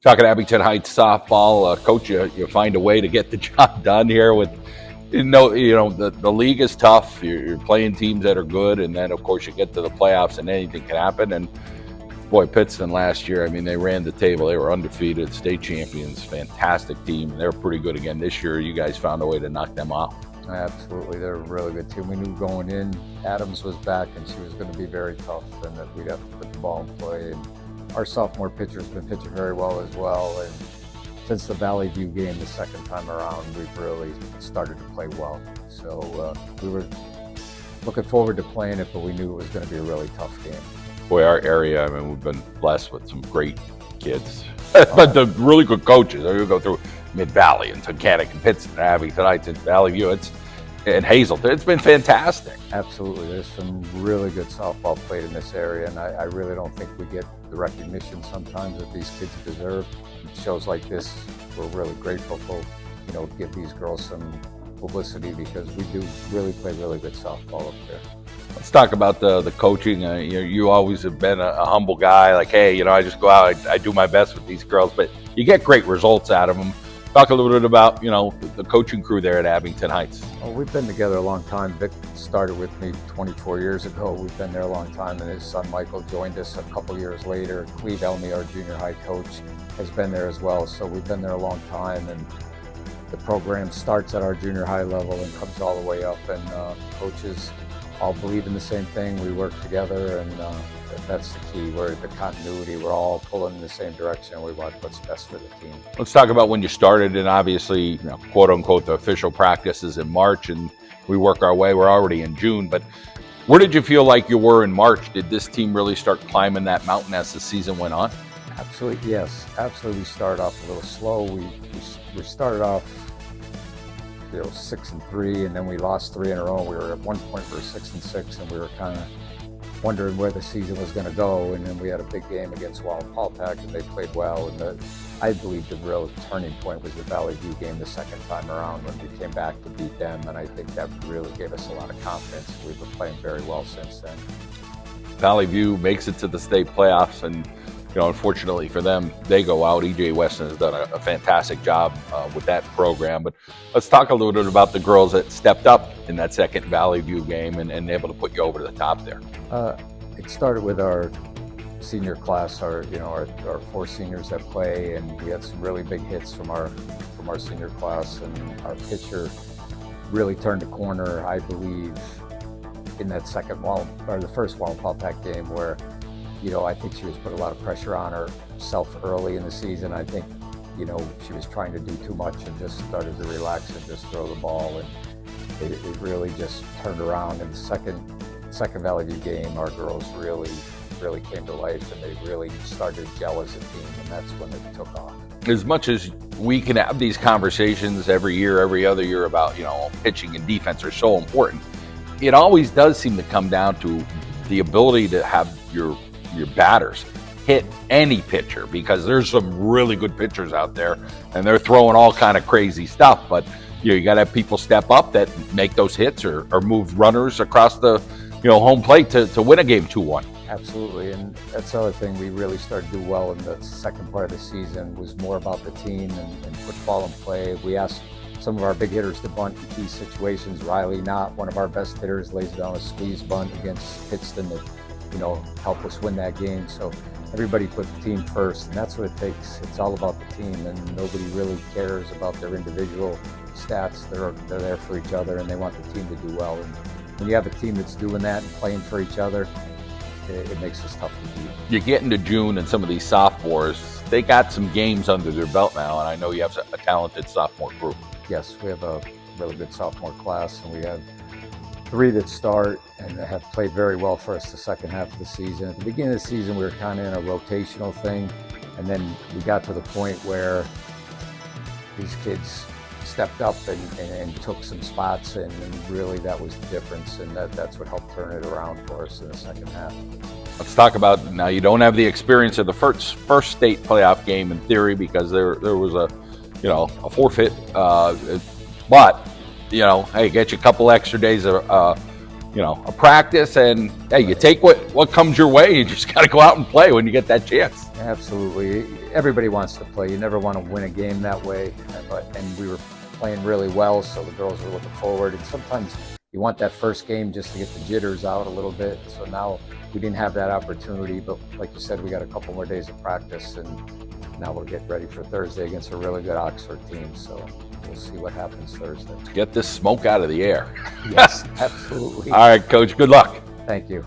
Talking Abington Heights softball, coach, you find a way to get the job done here with, the league is tough. You're playing teams that are good, and then of course you get to the playoffs and anything can happen. And boy, Pittston last year, I mean, they ran the table. They were undefeated, state champions, fantastic team. They're pretty good again this year. You guys found a way to knock them off. Absolutely, they're a really good team. We knew going in, Adams was back and she was going to be very tough and that we'd have to put the ball in play. And our sophomore pitcher's been pitching very well as well. And since the Valley View game the second time around, we've really started to play well. So we were looking forward to playing it, but we knew it was going to be a really tough game. Boy, our area, I mean, we've been blessed with some great kids, but the really good coaches. We go through Mid-Valley and Tunkhannock and Pittston and Abington Heights and Valley View. And Hazelton. It's been fantastic. Absolutely. There's some really good softball played in this area, and I really don't think we get the recognition sometimes that these kids deserve. Shows like this, we're really grateful for, give these girls some publicity because we do really play really good softball up there. Let's talk about the coaching. You always have been a humble guy, like, hey, I just go out, I do my best with these girls, but you get great results out of them. Talk a little bit about, the coaching crew there at Abington Heights. Well, we've been together a long time. Vic started with me 24 years ago. We've been there a long time, and his son Michael joined us a couple years later. Cleve Elmy, our junior high coach, has been there as well. So we've been there a long time, and the program starts at our junior high level and comes all the way up. And coaches all believe in the same thing. We work together, and that's the key. We're the continuity. We're all pulling in the same direction. We want what's best for the team. Let's talk about when you started, and obviously, quote unquote, the official practice is in March, and we work our way. We're already in June, but where did you feel like you were in March? Did this team really start climbing that mountain as the season went on? Absolutely, yes. Absolutely, we started off a little slow. We started off 6-3, and then we lost 3 in a row. We were at one point we were 6-6, and we were kind of wondering where the season was going to go. And then we had a big game against Wallenpaupack, and they played well. And I believe the real turning point was the Valley View game the second time around when we came back to beat them. And I think that really gave us a lot of confidence. We've been playing very well since then. Valley View makes it to the state playoffs, and unfortunately for them, they go out. EJ Weston has done a fantastic job with that program. But let's talk a little bit about the girls that stepped up in that second Valley View game and able to put you over to the top there. It started with our senior class, our 4 seniors that play, and we had some really big hits from our senior class, and our pitcher really turned the corner, I believe, in that the first Wallenpaupack game where I think she was put a lot of pressure on herself early in the season. I think, she was trying to do too much and just started to relax and just throw the ball. And it really just turned around. In the second Valley View game, our girls really came to life, and they really started to gel as a team, and that's when it took off. As much as we can have these conversations every year, every other year about, pitching and defense are so important, it always does seem to come down to the ability to have your batters hit any pitcher, because there's some really good pitchers out there and they're throwing all kind of crazy stuff, but you got to have people step up that make those hits or move runners across the home plate to win a game 2-1. Absolutely, and that's the other thing we really started to do well in the second part of the season was more about the team and put the ball in play. We asked some of our big hitters to bunt in key situations. Riley Knott, one of our best hitters, lays down a squeeze bunt against Pittston that help us win that game. So everybody put the team first, and that's what it takes. It's all about the team, and nobody really cares about their individual stats. They're there for each other, and they want the team to do well. And when you have a team that's doing that and playing for each other, it makes us tough to beat. You get into June, and some of these sophomores, they got some games under their belt now, and I know you have a talented sophomore group. Yes, we have a really good sophomore class, and we have 3 that start and have played very well for us the second half of the season. At the beginning of the season, we were kind of in a rotational thing, and then we got to the point where these kids stepped up and took some spots, and really that was the difference, and that's what helped turn it around for us in the second half. Let's talk about, now you don't have the experience of the first state playoff game in theory because there was a forfeit, but hey, get you a couple extra days of a practice, and hey, you take what comes your way. You just got to go out and play when you get that chance. Absolutely. Everybody wants to play. You never want to win a game that way. And we were playing really well, so the girls were looking forward. And sometimes you want that first game just to get the jitters out a little bit. So now we didn't have that opportunity, but like you said, we got a couple more days of practice, and now we're getting ready for Thursday against a really good Oxford team. So we'll see what happens Thursday. Get this smoke out of the air. Yes, absolutely. All right, Coach, good luck. Thank you.